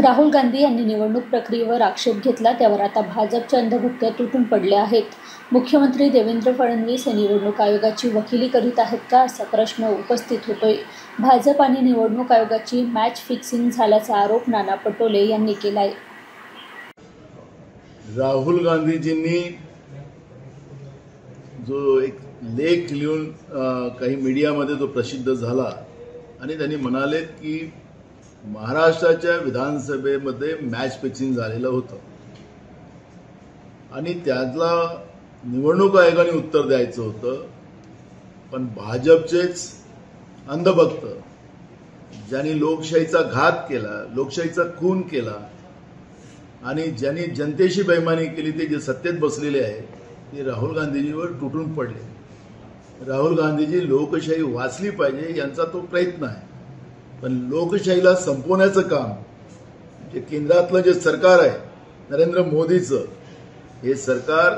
राहुल गांधी यांनी निवडणूक प्रक्रियेवर आक्षेप घेतला, त्यावर आता भाजपच्या अंधभक्त्या तुटून पडल्या आहेत. मुख्यमंत्री देवेंद्र फडणवीस हे निवडणूक आयोगाची वकिली करीत आहेत का, असा प्रश्न उपस्थित होतोय. भाजप आणि निवडणूक आयोगाची मॅच फिक्सिंग झाल्याचा आरोप नाना पटोले यांनी केलाय. राहुल गांधीजींनी जो एक लेख लिहून काही मीडियामध्ये जो प्रसिद्ध झाला आणि त्यांनी म्हणाले की महाराष्ट्राच्या विधानसभेमध्ये मॅच फिक्सिंग झालेलं होतं आणि त्याला निवडणूक आयोगाने उत्तर द्यायचं होतं. पण भाजपचेच अंधभक्त ज्यांनी लोकशाहीचा घात केला, लोकशाहीचा खून केला आणि ज्यांनी जनतेशी बेईमानी केली, ते जे सत्तेत बसलेले आहे ते राहुल गांधीजीवर तुटून पडले. राहुल गांधीजी लोकशाही वाचली पाहिजे यांचा तो प्रयत्न आहे, पण लोकशाहीला संपवण्याचं काम जे केंद्रातलं जे सरकार आहे नरेंद्र मोदीचं, हे सरकार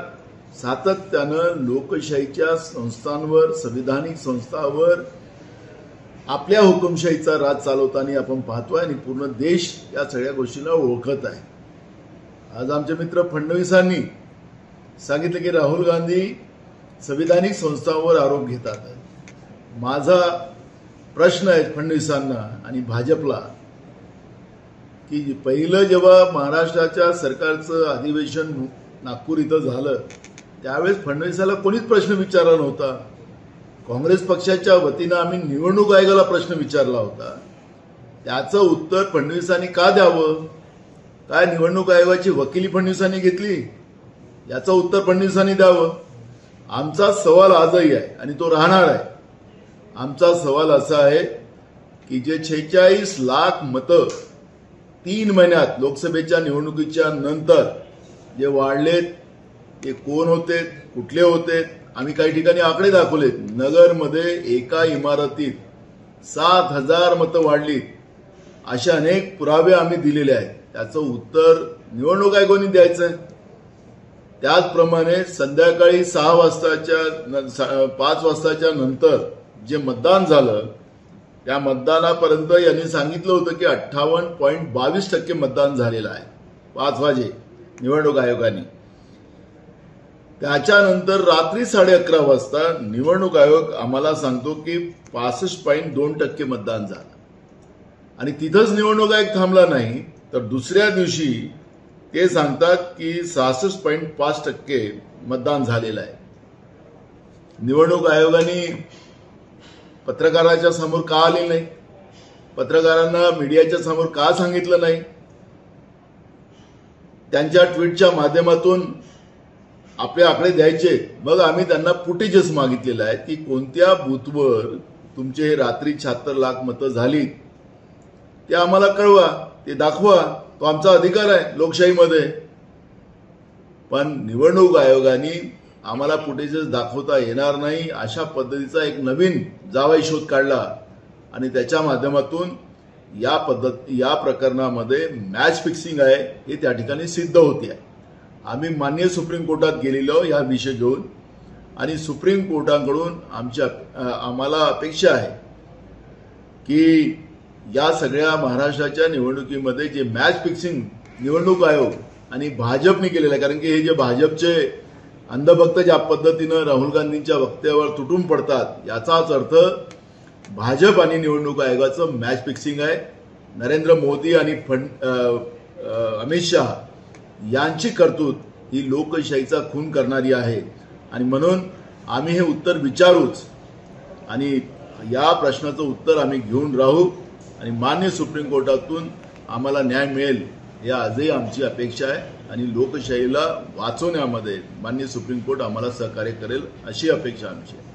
सातत्यानं लोकशाहीच्या संस्थांवर, संविधानिक संस्थांवर आपल्या हुकुमशाहीचा राज चालवताना आपण पाहतोय आणि पूर्ण देश या सगळ्या गोष्टींना ओळखत आहे. आज आमचे मित्र फडणवीसांनी सांगितलं की राहुल गांधी संविधानिक संस्थांवर आरोप घेतात. माझा प्रश्न आहे फडणवीसांना आणि भाजपला की पहिलं जेव्हा महाराष्ट्राच्या सरकारचं अधिवेशन नागपूर इथं झालं त्यावेळेस फडणवीसाला कोणीच प्रश्न विचारला नव्हता. काँग्रेस पक्षाच्या वतीनं आम्ही निवडणूक आयोगाला प्रश्न विचारला होता. त्याचं उत्तर फडणवीसांनी का द्यावं? काय निवडणूक आयोगाची वकिली फडणवीसांनी घेतली? याचं उत्तर फडणवीसांनी द्यावं. आमचा सवाल आजही आहे आणि तो राहणार आहे. आमचा सवाल असा आहे की जे 46 लाख मतं 3 महिन्यात लोकसभेच्या निवडणुकीच्या नंतर जे वाढलेत ते कोण होते, कुठले होते? आम्ही काही ठिकाणी आकडे दाखवलेत. नगरमध्ये एका इमारतीत 7,000 मतं वाढलीत, असे अनेक पुरावे आम्ही दिलेले आहेत. त्याचं उत्तर निवडणूक आयोगाने द्यायचं आहे. त्याचप्रमाणे संध्याकाळी 5 वाजताच्या नंतर जे मतदान झालं त्या मतदानापर्यंत यांनी सांगितलं होतं की 58.22% मतदान झालेलं आहे 5 वाजे निवडणूक आयोगाने. त्याच्यानंतर रात्री 11:30 वाजता निवडणूक आयोग आम्हाला सांगतो की 65.2% मतदान झालं आणि तिथंच निवडणूक आयोग थांबला नाही, तर दुसऱ्या दिवशी ते सांगतात की 66.5% मतदान झालेलं आहे. निवडणूक आयोगाने पत्रकाराच्या समोर का आले नाही? पत्रकारांना मीडियाच्या समोर का सांगितलं नाही? त्यांच्या ट्विटच्या माध्यमातून आपले आकडे द्यायचे. मग आम्ही त्यांना फुटेजेस मागितलेले आहेत की कोणत्या बूथवर तुमचे हे रात्री 76 लाख मतं झालीत ते आम्हाला कळवा, ते दाखवा. तो आमचा अधिकार आहे लोकशाहीमध्ये. पण निवडणूक आयोगाने आम्हाला फुटेजेस दाखवता येणार नाही अशा पद्धतीचा एक नवीन जावाई शोध काढला आणि त्याच्या माध्यमातून या प्रकरणामध्ये मॅच फिक्सिंग आहे हे त्या ठिकाणी सिद्ध होते आहे. आम्ही माननीय सुप्रीम कोर्टात गेलेलो या विषय घेऊन आणि सुप्रीम कोर्टाकडून आम्हाला अपेक्षा आहे की या सगळ्या महाराष्ट्राच्या निवडणुकीमध्ये जे मॅच फिक्सिंग निवडणूक आयोग आणि भाजपने केलेलं आहे, कारण की हे जे भाजपचे अंधभक्त ज्या पद्धतीनं राहुल गांधींच्या वक्तव्यावर तुटून पडतात याचाच अर्थ भाजप आणि निवडणूक आयोगाचं मॅच फिक्सिंग आहे. नरेंद्र मोदी आणि अमित शहा यांची कर्तृत्व ही लोकशाहीचा खून करणारी आहे आणि म्हणून आम्ही हे उत्तर विचारूच आणि या प्रश्नाचं उत्तर आम्ही घेऊन राहू आणि मान्य सुप्रीम कोर्टातून आम्हाला न्याय मिळेल या आजही आमची अपेक्षा आहे आणि लोकशाहीला वाचवण्यामध्ये मान्य सुप्रीम कोर्ट आम्हाला सहकार्य करेल अशी अपेक्षा आमची आहे.